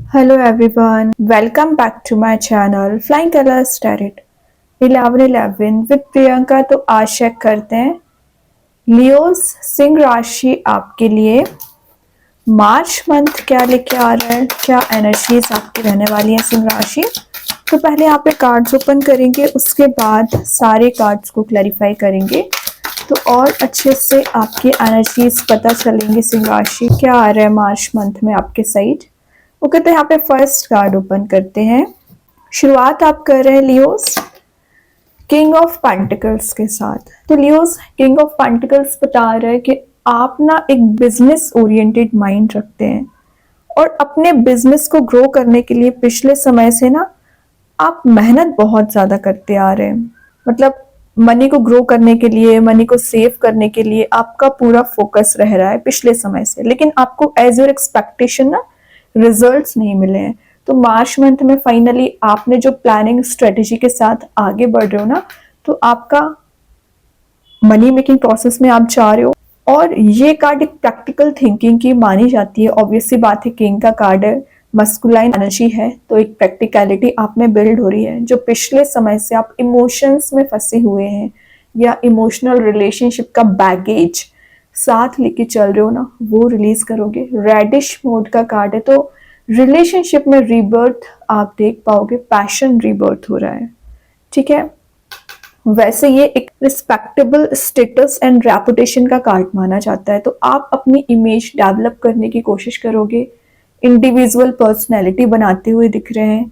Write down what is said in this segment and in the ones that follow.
Hello everyone, welcome back to my channel Flying Colors Tarot 1111 with Priyanka. तो आज check करते हैं लियोस सिंह राशि आपके लिए मार्च मंथ क्या लेके आ रहा है, क्या एनर्जीज आपकी रहने वाली है सिंह राशि। तो पहले यहाँ पे कार्ड्स ओपन करेंगे, उसके बाद सारे कार्ड्स को क्लैरिफाई करेंगे तो और अच्छे से आपकी एनर्जीज पता चलेंगी। सिंह राशि क्या आ रहा है मार्च मंथ में आपके साइड। ओके, तो यहाँ पे फर्स्ट कार्ड ओपन करते हैं। शुरुआत आप कर रहे हैं लियोस किंग ऑफ पेंटिकल्स के साथ। तो लियोस किंग ऑफ पेंटिकल्स बता रहा है कि आप ना एक बिजनेस ओरिएंटेड माइंड रखते हैं और अपने बिजनेस को ग्रो करने के लिए पिछले समय से ना आप मेहनत बहुत ज्यादा करते आ रहे हैं। मतलब मनी को ग्रो करने के लिए, मनी को सेव करने के लिए आपका पूरा फोकस रह रहा है पिछले समय से, लेकिन आपको एज योर एक्सपेक्टेशन ना रिजल्ट्स नहीं मिले हैं। तो मार्च मंथ में फाइनली आपने जो प्लानिंग स्ट्रेटेजी के साथ आगे बढ़ रहे हो ना, तो आपका मनी मेकिंग प्रोसेस में आप जा रहे हो। और ये कार्ड एक प्रैक्टिकल थिंकिंग की मानी जाती है। ऑब्वियसली बात है, किंग का कार्ड है, मस्कुलाइन एनर्जी है, तो एक प्रैक्टिकलिटी आप में बिल्ड हो रही है। जो पिछले समय से आप इमोशंस में फंसे हुए हैं या इमोशनल रिलेशनशिप का बैगेज साथ लेके चल रहे हो ना, वो रिलीज करोगे। रेडिश मोड का कार्ड है, तो रिलेशनशिप में रीबर्थ आप देख पाओगे, पैशन रीबर्थ हो रहा है। ठीक है, वैसे ये एक रिस्पेक्टेबल स्टेटस एंड रेपुटेशन का कार्ड माना जाता है, तो आप अपनी इमेज डेवलप करने की कोशिश करोगे। इंडिविजुअल पर्सनैलिटी बनाते हुए दिख रहे हैं,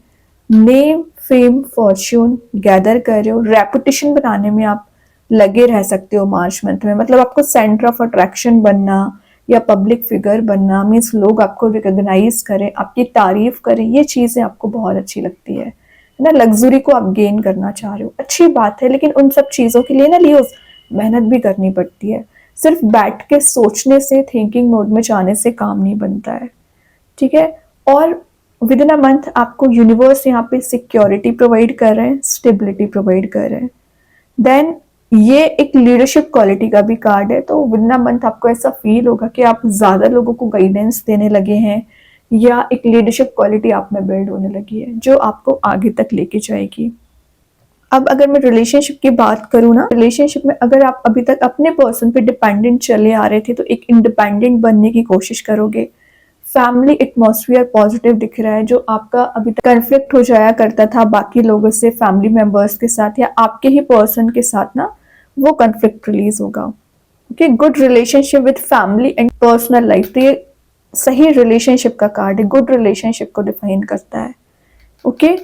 नेम फेम फॉर्च्यून गैदर कर रहे हो, रेपुटेशन बनाने में आप लगे रह सकते हो मार्च मंथ में। मतलब आपको सेंटर ऑफ अट्रैक्शन बनना या पब्लिक फिगर बनना, मीन्स लोग आपको रिकॉग्नाइज करें, आपकी तारीफ करें, ये चीजें आपको बहुत अच्छी लगती है ना। लग्जरी को आप गेन करना चाह रहे हो, अच्छी बात है, लेकिन उन सब चीजों के लिए ना लियोस मेहनत भी करनी पड़ती है। सिर्फ बैठ के सोचने से, थिंकिंग मोड में जाने से काम नहीं बनता है। ठीक है, और विद इन अ मंथ आपको यूनिवर्स यहाँ पे सिक्योरिटी प्रोवाइड कर रहे हैं, स्टेबिलिटी प्रोवाइड कर रहे हैं। देन ये एक लीडरशिप क्वालिटी का भी कार्ड है, तो विद इन अ मंथ आपको ऐसा फील होगा कि आप ज्यादा लोगों को गाइडेंस देने लगे हैं या एक लीडरशिप क्वालिटी आप में बिल्ड होने लगी है जो आपको आगे तक लेके जाएगी। अब अगर मैं रिलेशनशिप की बात करूँ ना, रिलेशनशिप में अगर आप अभी तक अपने पर्सन पे डिपेंडेंट चले आ रहे थे, तो एक इंडिपेंडेंट बनने की कोशिश करोगे। फैमिली एटमॉस्फेयर पॉजिटिव दिख रहा है। जो आपका अभी तक कन्फ्लिक्ट हो जाया करता था बाकी लोगों से, फैमिली मेंबर्स के साथ या आपके ही पर्सन के साथ ना, वो कन्फ्लिक्ट रिलीज होगा। Okay, good relationship with family and personal life, तो ये सही रिलेशनशिप का कार्ड है, गुड रिलेशनशिप को डिफाइन करता है। ओके,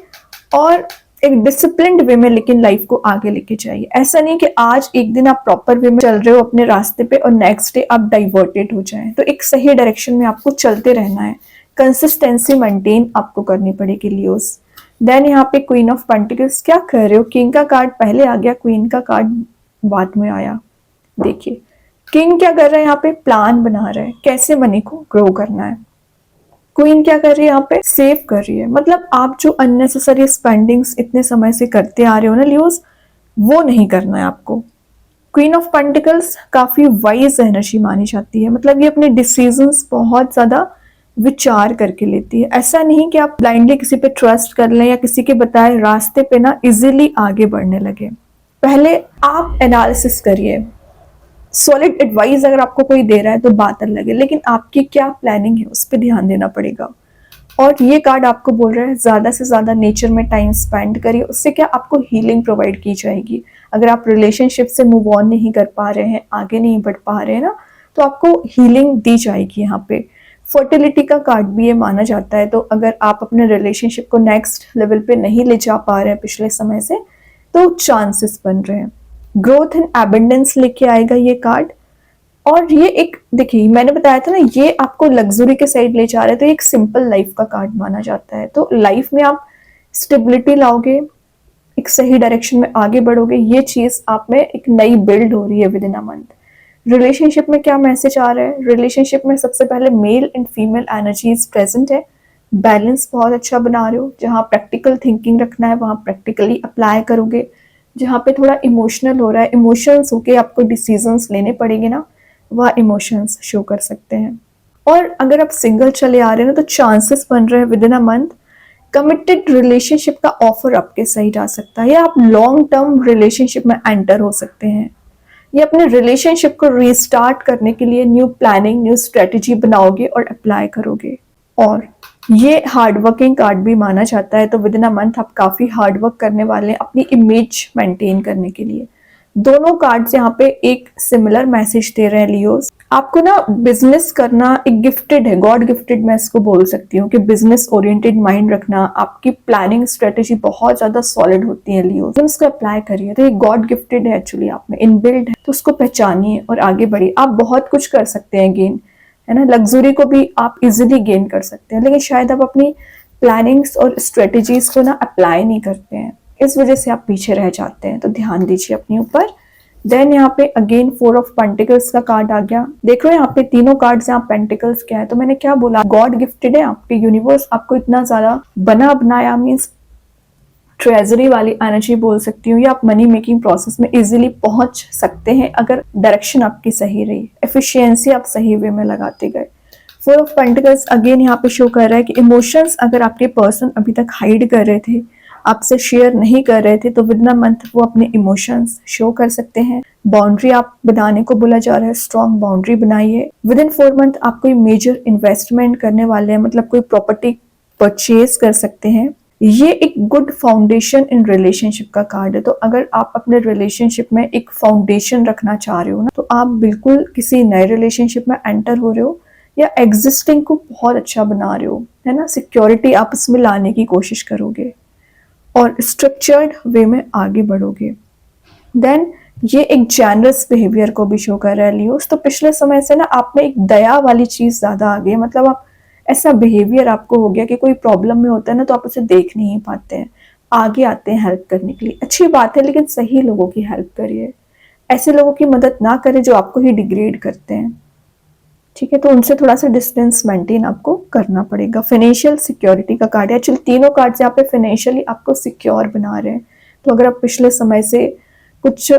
और एक डिसिप्लिन्ड वे में लेकिन लाइफ को आगे लेके जाइए। ऐसा नहीं कि आज एक दिन आप प्रॉपर वे में चल रहे हो अपने रास्ते पे और नेक्स्ट डे आप डाइवर्टेड हो जाएं। तो एक सही डायरेक्शन में आपको चलते रहना है, कंसिस्टेंसी मेंटेन आपको करनी पड़ेगी लियोस। देन यहाँ पे क्वीन ऑफ पेंटिकल्स क्या कर रहे हो, किंग का कार्ड पहले आ गया, क्वीन का कार्ड बाद में आया। देखिए किंग क्या कर रहा है, यहाँ पे प्लान बना रहा है कैसे मनी को ग्रो करना है। क्वीन क्या कर रही है, यहाँ पे सेव कर रही है। मतलब आप जो अननेसेसरी स्पेंडिंग्स इतने समय से करते आ रहे हो ना लियोस, वो नहीं करना है आपको। क्वीन ऑफ पेंटिकल्स काफी वाइज एनर्जी मानी जाती है। मतलब ये अपने डिसीजंस बहुत ज्यादा विचार करके लेती है। ऐसा नहीं कि आप ब्लाइंडली किसी पे ट्रस्ट कर लें या किसी के बताए रास्ते पे ना इजीली आगे बढ़ने लगे। पहले आप एनालिसिस करिए। सॉलिड एडवाइस अगर आपको कोई दे रहा है तो बात अलग है, लेकिन आपकी क्या प्लानिंग है उस पर ध्यान देना पड़ेगा। और ये कार्ड आपको बोल रहा है ज्यादा से ज्यादा नेचर में टाइम स्पेंड करिए, उससे क्या आपको हीलिंग प्रोवाइड की जाएगी। अगर आप रिलेशनशिप से मूव ऑन नहीं कर पा रहे हैं, आगे नहीं बढ़ पा रहे हैं ना, तो आपको हीलिंग दी जाएगी। यहाँ पे फर्टिलिटी का कार्ड भी ये माना जाता है। तो अगर आप अपने रिलेशनशिप को नेक्स्ट लेवल पे नहीं ले जा पा रहे हैं पिछले समय से, तो चांसेस बन रहे हैं। ग्रोथ एंड एबंडेंस लेके आएगा ये कार्ड। और ये एक, देखिए मैंने बताया था ना, ये आपको लग्जरी के साइड ले जा रहे हैं, तो एक सिंपल लाइफ का कार्ड माना जाता है। तो लाइफ में आप स्टेबिलिटी लाओगे, एक सही डायरेक्शन में आगे बढ़ोगे, ये चीज आप में एक नई बिल्ड हो रही है with in a month. Relationship में क्या मैसेज आ रहा है, रिलेशनशिप में सबसे पहले male and female energies present है। बैलेंस बहुत अच्छा बना रहे हो। जहाँ प्रैक्टिकल थिंकिंग रखना है वहां प्रैक्टिकली अप्लाई करोगे। जहाँ पे थोड़ा इमोशनल हो रहा है, इमोशंस होके आपको डिसीजंस लेने पड़ेंगे ना, वह इमोशंस शो कर सकते हैं। और अगर आप सिंगल चले आ रहे हैं ना, तो चांसेस बन रहे हैं with in a month committed relationship का ऑफर आपके साइड आ सकता है, या आप लॉन्ग टर्म रिलेशनशिप में एंटर हो सकते हैं, या अपने रिलेशनशिप को रीस्टार्ट करने के लिए न्यू प्लानिंग, न्यू स्ट्रेटेजी बनाओगे और अप्लाई करोगे। और ये हार्डवर्किंग कार्ड भी माना जाता है, तो विद इन अ मंथ आप काफी हार्डवर्क करने वाले हैं अपनी इमेज मेंटेन करने के लिए। दोनों कार्ड्स यहाँ पे एक सिमिलर मैसेज दे रहे हैं लियोस। आपको ना बिजनेस करना एक गिफ्टेड है, गॉड गिफ्टेड मैं इसको बोल सकती हूँ कि बिजनेस ओरिएंटेड माइंड रखना, आपकी प्लानिंग स्ट्रेटेजी बहुत ज्यादा सॉलिड होती है लियोस। तुम इसको अप्लाई करिए, तो ये गॉड गिफ्टेड है एक्चुअली, आप में इनबिल्ड है, तो उसको पहचानिए और आगे बढ़िए। आप बहुत कुछ कर सकते हैं गेन, है ना, लग्जरी को भी आप इजिली गेन कर सकते हैं, लेकिन शायद आप अपनी प्लानिंग्स और स्ट्रेटेजीज को ना अप्लाई नहीं करते हैं, इस वजह से आप पीछे रह जाते हैं, तो ध्यान दीजिए अपने ऊपर। देन यहाँ पे अगेन 4 ऑफ पेंटिकल्स का कार्ड आ गया। देख रहे हो यहाँ पे तीनों कार्ड्स यहाँ पेंटिकल्स क्या है, तो मैंने क्या बोला, गॉड गिफ्टेड है आपके, यूनिवर्स आपको इतना ज्यादा बना बनाया, मीन्स ट्रेजरी वाली एनर्जी बोल सकती हूँ, या आप मनी मेकिंग प्रोसेस में इजीली पहुंच सकते हैं अगर डायरेक्शन आपकी सही रही, एफिशिएंसी आप सही वे में लगाते गए। 4 ऑफ पेंटिकल्स अगेन यहाँ पे शो कर रहा है कि इमोशंस अगर आपके पर्सन अभी तक हाइड कर रहे थे, आपसे शेयर नहीं कर रहे थे, तो विद इन अ मंथ वो अपने इमोशंस शो कर सकते हैं। बाउंड्री आप बनाने को बोला जा रहा है, स्ट्रॉन्ग बाउंड्री बनाइए। विद इन 4 मंथ आप कोई मेजर इन्वेस्टमेंट करने वाले हैं, मतलब कोई प्रॉपर्टी परचेज कर सकते हैं। ये एक गुड फाउंडेशन इन रिलेशनशिप का कार्ड है, तो अगर आप अपने रिलेशनशिप में एक फाउंडेशन रखना चाह रहे हो ना, तो आप बिल्कुल किसी नए रिलेशनशिप में एंटर हो रहे हो या एग्जिस्टिंग को बहुत अच्छा बना रहे हो, है ना, सिक्योरिटी आप इसमें लाने की कोशिश करोगे और स्ट्रक्चर्ड वे में आगे बढ़ोगे। देन ये एक जेनरस बिहेवियर को भी शो कर रहा है लियोस, तो पिछले समय से ना आप में एक दया वाली चीज ज्यादा आ गई, मतलब आप ऐसा बिहेवियर आपको हो गया कि कोई प्रॉब्लम में होता है ना, तो आप उसे देख नहीं पाते हैं, आगे आते हैं हेल्प करने के लिए। अच्छी बात है, लेकिन सही लोगों की हेल्प करिए, ऐसे लोगों की मदद ना करें जो आपको ही डिग्रेड करते हैं, ठीक है, तो उनसे थोड़ा सा डिस्टेंस मेंटेन आपको करना पड़ेगा। फाइनेंशियल सिक्योरिटी का कार्ड है, एक्चुअली तीनों कार्ड्स यहाँ पे फाइनेंशियली आपको सिक्योर बना रहे हैं, तो अगर आप पिछले समय से कुछ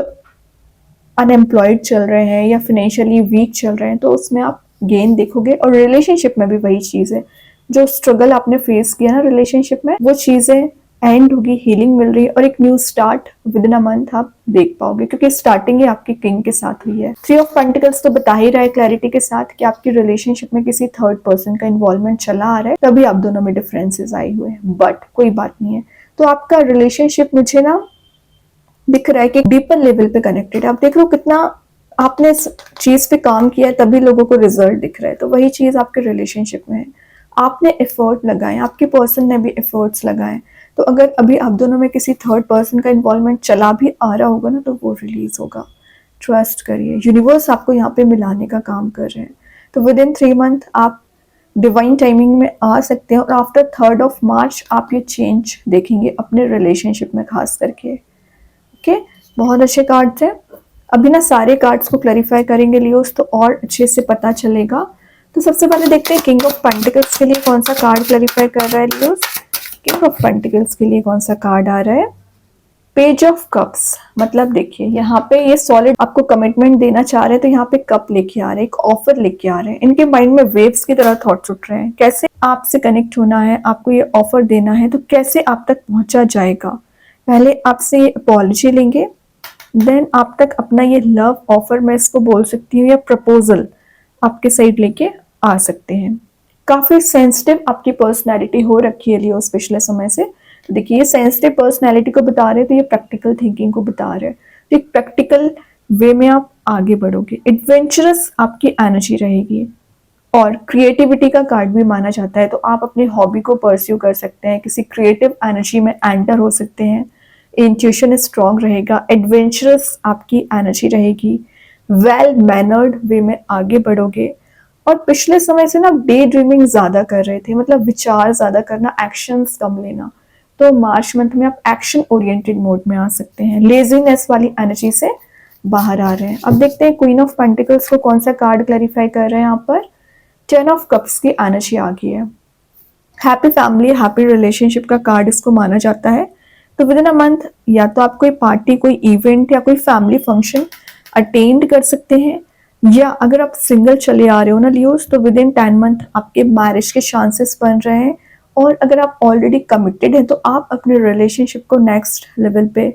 अनएम्प्लॉयड चल रहे हैं या फाइनेंशियली वीक चल रहे हैं, तो उसमें आप गेन देखोगे। और रिलेशनशिप में भी वही चीज है, जो स्ट्रगल आपने फेस किया ना रिलेशनशिप में, वो चीजें एंड होगी, हीलिंग मिल रही है, और एक new start with in a month आप देख पाओगे, क्योंकि स्टार्टिंग ही आपकी किंग के साथ हुई है। 3 ऑफ पेंटिकल्स तो बता ही रहा है क्लैरिटी के साथ कि आपकी रिलेशनशिप में किसी थर्ड पर्सन का इन्वॉल्वमेंट चला आ रहा है, तभी आप दोनों में डिफरेंसेस आए हुए हैं, बट कोई बात नहीं है। तो आपका रिलेशनशिप मुझे ना दिख रहा है कि डीपर लेवल पे कनेक्टेड है। आप देख रहे हो कितना आपने इस चीज पे काम किया है, तभी लोगों को रिजल्ट दिख रहा है, तो वही चीज आपके रिलेशनशिप में है, आपने एफर्ट लगाए, आपके पर्सन ने भी एफर्ट्स लगाए, तो अगर अभी आप दोनों में किसी थर्ड पर्सन का इन्वॉल्वमेंट चला भी आ रहा होगा ना, तो वो रिलीज होगा, ट्रस्ट करिए, यूनिवर्स आपको यहाँ पे मिलाने का काम कर रहे हैं। तो विद इन 3 मंथ आप डिवाइन टाइमिंग में आ सकते हैं, और आफ्टर 3rd ऑफ मार्च आप ये चेंज देखेंगे अपने रिलेशनशिप में खास करके। ओके, बहुत अच्छे कार्ड्स हैं। अभी ना सारे कार्ड्स को क्लैरिफाई करेंगे लियोस, तो और अच्छे से पता चलेगा। तो सबसे पहले देखते हैं किंग ऑफ पेंटिकल्स के लिए कौन सा कार्ड क्लैरिफाई कर रहा है लियोस। किंग ऑफ पेंटिकल्स के लिए कौन सा कार्ड आ रहा है, पेज ऑफ कप्स। मतलब देखिए यहाँ पे ये सॉलिड आपको कमिटमेंट देना चाह रहे हैं, तो यहाँ पे कप लेके आ रहे हैं, एक ऑफर लेके आ रहे हैं, इनके माइंड में वेव्स की तरह थॉट्स उठ रहे हैं, कैसे आपसे कनेक्ट होना है, आपको ये ऑफर देना है, तो कैसे आप तक पहुंचा जाएगा। पहले आपसे ये अपॉलॉजी लेंगे, देन आप तक अपना ये लव ऑफर, मैं इसको बोल सकती हूँ, या प्रपोजल आपके साइड लेके आ सकते हैं। काफी सेंसिटिव आपकी पर्सनैलिटी हो रखी है लियोस पिछले समय से, तो देखिए ये सेंसिटिव पर्सनैलिटी को बता रहे हैं, तो ये प्रैक्टिकल थिंकिंग को बता रहे हैं, तो एक प्रैक्टिकल वे में आप आगे बढ़ोगे, एडवेंचरस आपकी एनर्जी रहेगी, और क्रिएटिविटी का कार्ड भी माना जाता है, तो आप अपनी हॉबी को परस्यू कर सकते हैं, किसी क्रिएटिव एनर्जी में एंटर हो सकते हैं, इंट्यूशन स्ट्रॉन्ग रहेगा, एडवेंचरस आपकी एनर्जी रहेगी, वेल मैनर्ड वे में आगे बढ़ोगे। और पिछले समय से ना डे ड्रीमिंग ज्यादा कर रहे थे, मतलब विचार ज्यादा करना, एक्शंस कम लेना, तो मार्च मंथ में आप एक्शन ओरिएंटेड मोड में आ सकते हैं, लेजीनेस वाली एनर्जी से बाहर आ रहे हैं। अब देखते हैं क्वीन ऑफ पेंटिकल्स को कौन सा कार्ड क्लैरिफाई कर रहे हैं यहाँ पर। 10 ऑफ कप्स की एनर्जी आ गई है, हैप्पी फैमिली, हैप्पी रिलेशनशिप का कार्ड इसको माना जाता है। तो विद इन अ मंथ या तो आप कोई पार्टी, कोई इवेंट या कोई फैमिली फंक्शन अटेंड कर सकते हैं, या अगर आप सिंगल चले आ रहे हो ना लियोस, तो विद इन 10 मंथ आपके मैरिज के चांसेस बन रहे हैं। और अगर आप ऑलरेडी कमिटेड हैं तो आप अपने रिलेशनशिप को नेक्स्ट लेवल पे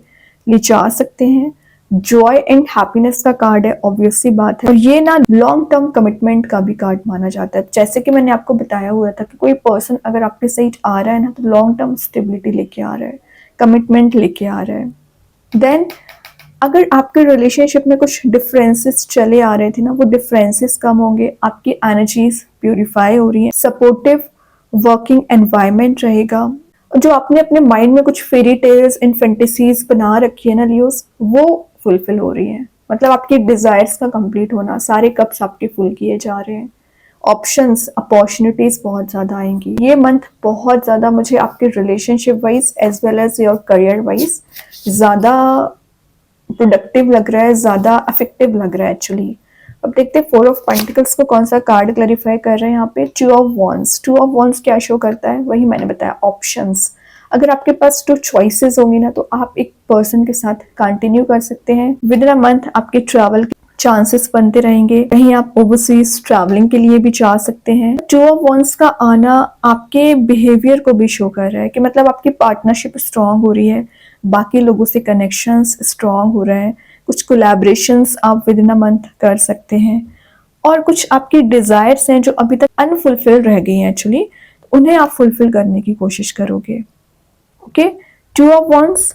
ले जा सकते हैं। जॉय एंड हैप्पीनेस का कार्ड है, ऑब्वियस सी बात है। और ये ना लॉन्ग टर्म कमिटमेंट का भी कार्ड माना जाता है। जैसे कि मैंने आपको बताया हुआ था कि कोई पर्सन अगर आपके साइड आ रहा है ना, तो लॉन्ग टर्म स्टेबिलिटी लेके आ रहा है, कमिटमेंट लेके आ रहा है। देन अगर आपके रिलेशनशिप में कुछ डिफरेंसेस चले आ रहे थे ना, वो डिफरेंसेस कम होंगे, आपकी एनर्जीज प्यूरिफाई हो रही है, सपोर्टिव वर्किंग एनवायरनमेंट रहेगा। जो आपने अपने माइंड में कुछ फेरी टेल्स एंड फैंटेसीज बना रखी है ना लियोस, वो फुलफिल हो रही है। मतलब आपकी डिजायर्स का कंप्लीट होना, सारे कप्स आपके फुल किए जा रहे हैं। ऑप्शंस, अपॉर्चुनिटीज बहुत ज्यादा आएंगी। ये मंथ बहुत ज्यादा मुझे आपके relationship wise as well as your career wise ज्यादा प्रोडक्टिव लग रहा है, ज्यादा इफेक्टिव लग रहा है एक्चुअली। अब देखते हैं 4 ऑफ पेंटिकल्स को कौन सा कार्ड क्लैरिफाई कर रहे हैं यहाँ पे। 2 ऑफ वॉन्ड्स। 2 ऑफ वॉन्ड्स क्या शो करता है, वही मैंने बताया, ऑप्शंस। अगर आपके पास 2 चॉइसेस होंगी ना, तो आप एक पर्सन के साथ कंटिन्यू कर सकते हैं। विद इन अ मंथ आपके ट्रैवल के चांसेस बनते रहेंगे, कहीं आप ओवरसीज ट्रैवलिंग के लिए भी जा सकते हैं। 2 ऑफ वॉन्ड्स का आना आपके बिहेवियर को भी शो कर रहा है कि मतलब आपकी पार्टनरशिप स्ट्रांग हो रही है, बाकी लोगों से कनेक्शंस स्ट्रांग हो रहे हैं, कुछ कोलैबोरेशंस आप विद इन अ मंथ कर सकते हैं। और कुछ आपकी डिजायर्स हैं जो अभी तक अनफुलफिल रह गई हैं एक्चुअली, उन्हें आप फुलफिल करने की कोशिश करोगे। ओके, 2 ऑफ वॉन्ड्स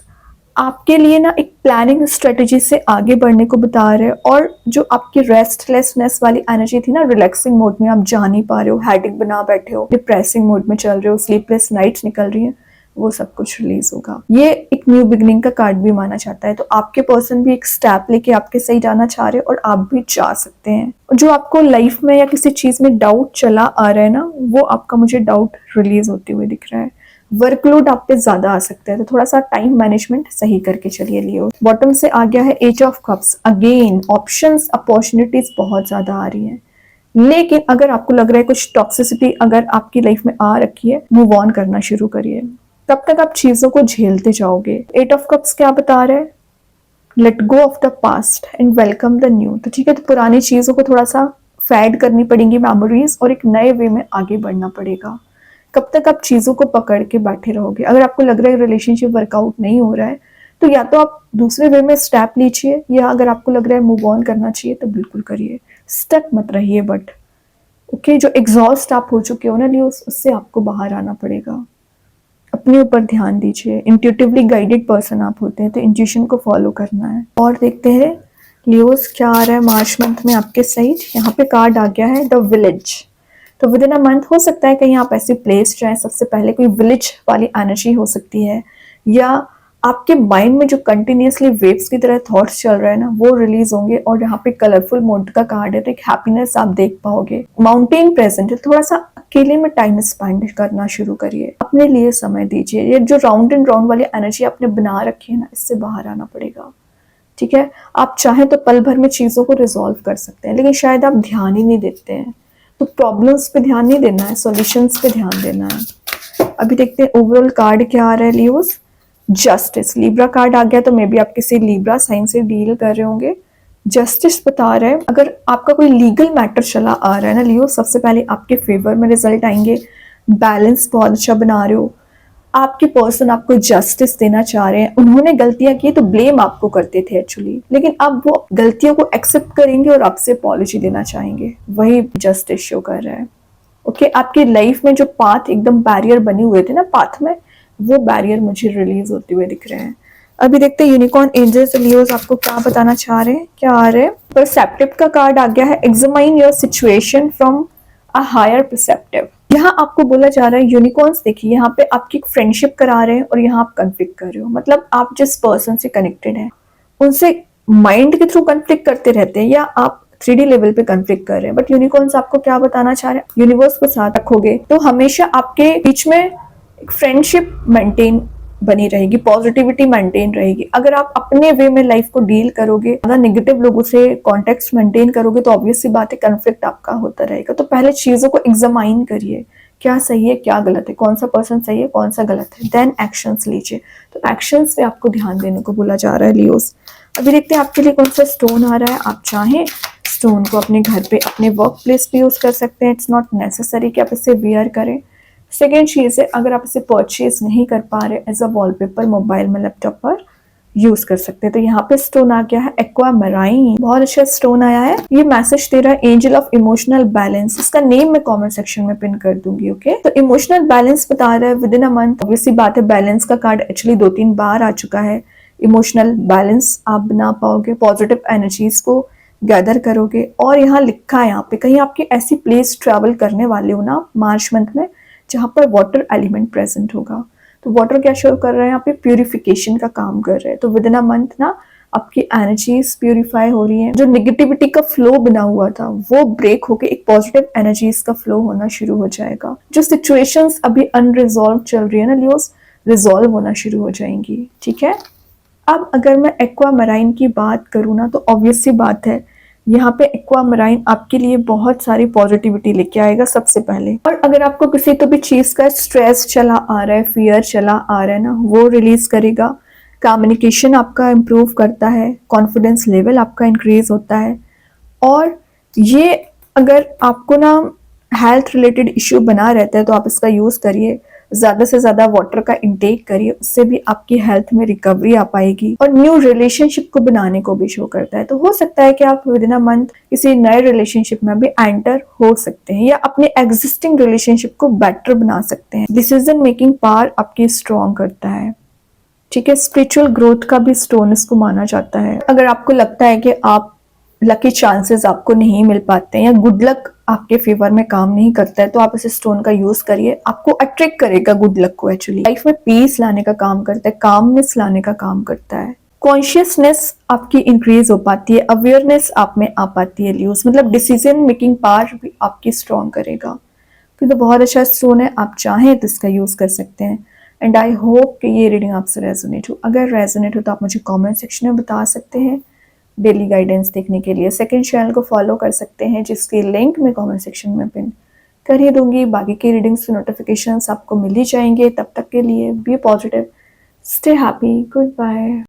आपके लिए ना एक प्लानिंग स्ट्रेटेजी से आगे बढ़ने को बता रहे हैं। और जो आपकी रेस्टलेसनेस वाली एनर्जी थी ना, रिलैक्सिंग मोड में आप जा नहीं पा रहे हो, हेडेक बना बैठे हो, डिप्रेसिंग मोड में चल रहे हो, स्लीपलेस नाइट्स निकल रही हैं, वो सब कुछ रिलीज होगा। ये एक न्यू बिगनिंग का कार्ड भी माना जाता है। तो आपके पर्सन भी एक स्टेप लेके आपके सही जाना चाह रहे हैं और आप भी जा सकते हैं। जो आपको लाइफ में या किसी चीज में डाउट चला आ रहा है ना, वो आपका मुझे डाउट रिलीज होते हुए दिख रहा है। वर्कलोड आप पे ज्यादा आ सकता है, तो थोड़ा सा टाइम मैनेजमेंट सही करके चलिए लियो। बॉटम से आ गया है ace of cups. Again options, opportunities बहुत ज्यादा आ रही हैं। लेकिन अगर आपको लग रहा है कुछ टॉक्सिसिटी अगर आपकी लाइफ में आ रखी है, मूव ऑन करना शुरू करिए। कब तक आप चीजों को झेलते जाओगे। 8 ऑफ कप्स क्या बता रहे हैं, let go of the past and welcome the new. तो ठीक है, तो पुरानी चीजों को थोड़ा सा फैड करनी पड़ेंगी, मेमोरीज, और एक नए वे में आगे बढ़ना पड़ेगा। कब तक आप चीजों को पकड़ के बैठे रहोगे। अगर आपको लग रहा है रिलेशनशिप वर्कआउट नहीं हो रहा है, तो या तो आप दूसरे वे में स्टेप लीजिए, या अगर आपको लग रहा है मूव ऑन करना चाहिए तो बिल्कुल करिए, स्टक मत रहिए। बट ओके, जो एग्जॉस्ट आप हो चुके हो ना लियोस, उससे आपको बाहर आना पड़ेगा। अपने ऊपर ध्यान दीजिए। इंट्यूटिवली गाइडेड पर्सन आप होते हैं, तो इंट्यूशन को फॉलो करना है। और देखते हैं लियोस क्या आ रहा है मार्च मंथ में आपके साइड। यहाँ पे कार्ड आ गया है द विलेज। तो विद इन अ मंथ हो सकता है कहीं आप ऐसे प्लेस जाएं, सबसे पहले कोई विलेज वाली एनर्जी हो सकती है, या आपके माइंड में जो कंटिन्यूसली वेव्स की तरह थॉट्स चल रहे हैं ना, वो रिलीज होंगे। और यहाँ पे कलरफुल मोड का कार्ड है, तो एक हैप्पीनेस आप देख पाओगे। माउंटेन प्रेजेंट है, थोड़ा सा अकेले में टाइम स्पेंड करना शुरू करिए, अपने लिए समय दीजिए। ये जो राउंड एंड राउंड वाली एनर्जी आपने बना रखी है ना, इससे बाहर आना पड़ेगा। ठीक है, आप चाहें तो पल भर में चीजों को रिजॉल्व कर सकते हैं, लेकिन शायद आप ध्यान ही नहीं देते हैं। तो प्रॉब्लम्स पे ध्यान नहीं देना है, सॉल्यूशंस पे ध्यान देना है। अभी देखते हैं ओवरऑल कार्ड क्या आ रहा है लियोस। जस्टिस, लिब्रा कार्ड आ गया, तो मे बी आप किसी लिब्रा साइन से डील कर रहे होंगे। जस्टिस बता रहे हैं अगर आपका कोई लीगल मैटर चला आ रहा है ना लियो, सबसे पहले आपके फेवर में रिजल्ट आएंगे। बैलेंस बहुत अच्छा बना रहे हो, आपके पर्सन आपको जस्टिस देना चाह रहे हैं। उन्होंने गलतियां की तो ब्लेम आपको करते थे एक्चुअली, लेकिन अब वो गलतियों को एक्सेप्ट करेंगे और आपसे अपॉलॉजी देना चाहेंगे, वही जस्टिस शो कर रहा है। ओके, आपकी लाइफ में जो पाथ एकदम बैरियर बने हुए थे ना पाथ में, वो बैरियर मुझे रिलीज होते हुए दिख रहे हैं। अभी देखते हैं यूनिकॉर्न एंजल्स लियोस आपको क्या बताना चाह रहे हैं, क्या आ रहे हैं। परसेप्टिव का कार्ड आ गया है। Examine your situation from a higher perspective. यहाँ आपको बोला जा रहा है यूनिकॉर्न्स, देखिए यहाँ पे आपकी एक फ्रेंडशिप करा रहे हैं और यहाँ आप कन्फ्लिक्ट कर रहे हो। मतलब आप जिस पर्सन से कनेक्टेड हैं उनसे माइंड के थ्रू कन्फ्लिक्ट करते रहते हैं, या आप 3D लेवल पे कन्फ्लिक्ट कर रहे हैं। बट यूनिकॉर्न्स आपको क्या बताना चाह रहे हैं, यूनिवर्स को साथ रखोगे तो हमेशा आपके बीच में एक फ्रेंडशिप मेंटेन बनी रहेगी, पॉजिटिविटी मेंटेन रहेगी। अगर आप अपने वे में लाइफ को डील करोगे, अगर नेगेटिव लोगों से कॉन्टेक्ट मेंटेन करोगे, तो ऑब्वियस सी बात है कन्फ्लिक्ट आपका होता रहेगा। तो पहले चीजों को एग्जामाइन करिए, क्या सही है क्या गलत है, कौन सा पर्सन सही है कौन सा गलत है, देन एक्शंस लीजिए। तो एक्शंस पे आपको ध्यान देने को बोला जा रहा है लियोस। अभी देखते हैं आपके लिए कौन सा स्टोन आ रहा है। आप चाहें स्टोन को अपने घर पे, अपने वर्क प्लेस पे यूज़ कर सकते हैं। इट्स नॉट नेसेसरी कि आप इसे वियर करें। सेकेंड चीज़ है, अगर आप इसे परचेज नहीं कर पा रहे, एज अ वॉलपेपर मोबाइल में, लैपटॉप पर यूज कर सकते हैं। तो यहाँ पे स्टोन आ गया है एक्वामराइन, बहुत अच्छा स्टोन आया है। ये मैसेज दे रहा है एंजल ऑफ इमोशनल बैलेंस। इसका नेम मैं कमेंट सेक्शन में पिन कर दूंगी। ओके, तो इमोशनल बैलेंस बता रहा है with in a month. Obviously बात है, बैलेंस का कार्ड एक्चुअली 2-3 बार आ चुका है। इमोशनल बैलेंस आप बना पाओगे, पॉजिटिव एनर्जीज को गैदर करोगे। और यहाँ लिखा है, यहाँ पे कहीं आपकी ऐसी प्लेस ट्रैवल करने वाले हो ना मार्च मंथ में जहां पर वाटर एलिमेंट प्रेजेंट होगा। तो वाटर क्या शो कर रहा है यहाँ पे, प्यूरिफिकेशन का काम कर रहे हैं। तो विद इन अ मंथ ना आपकी एनर्जीज प्यूरिफाई हो रही हैं। जो निगेटिविटी का फ्लो बना हुआ था वो ब्रेक होके एक पॉजिटिव एनर्जीज का फ्लो होना शुरू हो जाएगा। जो सिचुएशंस अभी अनरिजॉल्व चल रही है ना लियोस, रिजॉल्व होना शुरू हो जाएंगी। ठीक है, अब अगर मैं एक्वामराइन की बात करूँ ना, तो ऑब्वियस सी बात है, यहाँ पे एक्वामराइन आपके लिए बहुत सारी पॉजिटिविटी लेके आएगा सबसे पहले। और अगर आपको किसी तो भी चीज का स्ट्रेस चला आ रहा है, फियर चला आ रहा है ना, वो रिलीज करेगा। कम्युनिकेशन आपका इम्प्रूव करता है, कॉन्फिडेंस लेवल आपका इंक्रीज होता है। और ये अगर आपको ना हेल्थ रिलेटेड इश्यू बना रहता है तो आप इसका यूज करिए। ज्यादा से ज्यादा वाटर का इंटेक करिए, उससे भी आपकी हेल्थ में रिकवरी आ पाएगी। और न्यू रिलेशनशिप को बनाने को भी शो करता है। तो हो सकता है कि आप विद इन अ मंथ किसी नए रिलेशनशिप में भी एंटर हो सकते हैं, या अपने एग्जिस्टिंग रिलेशनशिप को बेटर बना सकते हैं। डिसीजन मेकिंग पावर आपकी स्ट्रॉन्ग करता है। ठीक है, स्पिरिचुअल ग्रोथ का भी स्टोन इसको माना जाता है। अगर आपको लगता है कि आप लकी चांसेस आपको नहीं मिल पाते हैं, या गुड लक आपके फेवर में काम नहीं करता है, तो आप इस स्टोन का यूज करिए। आपको अट्रैक्ट करेगा गुड लक को। एक्चुअली लाइफ में पीस लाने का काम करता है, कामनेस लाने का काम करता है। कॉन्शियसनेस आपकी इंक्रीज हो पाती है, अवेयरनेस आप में आ पाती है लियोस, मतलब डिसीजन मेकिंग पावर भी आपकी स्ट्रॉन्ग करेगा। तो बहुत अच्छा स्टोन है, आप चाहें तो इसका यूज कर सकते हैं। एंड आई होप कि ये रीडिंग आपसे रेजोनेट हो। अगर रेजोनेट हो तो आप मुझे कमेंट सेक्शन में बता सकते हैं। डेली गाइडेंस देखने के लिए सेकंड चैनल को फॉलो कर सकते हैं, जिसकी लिंक मैं कमेंट सेक्शन में पिन कर ही दूंगी। बाकी की रीडिंग्स के नोटिफिकेशंस आपको मिल ही जाएंगे। तब तक के लिए be positive, stay happy, good bye.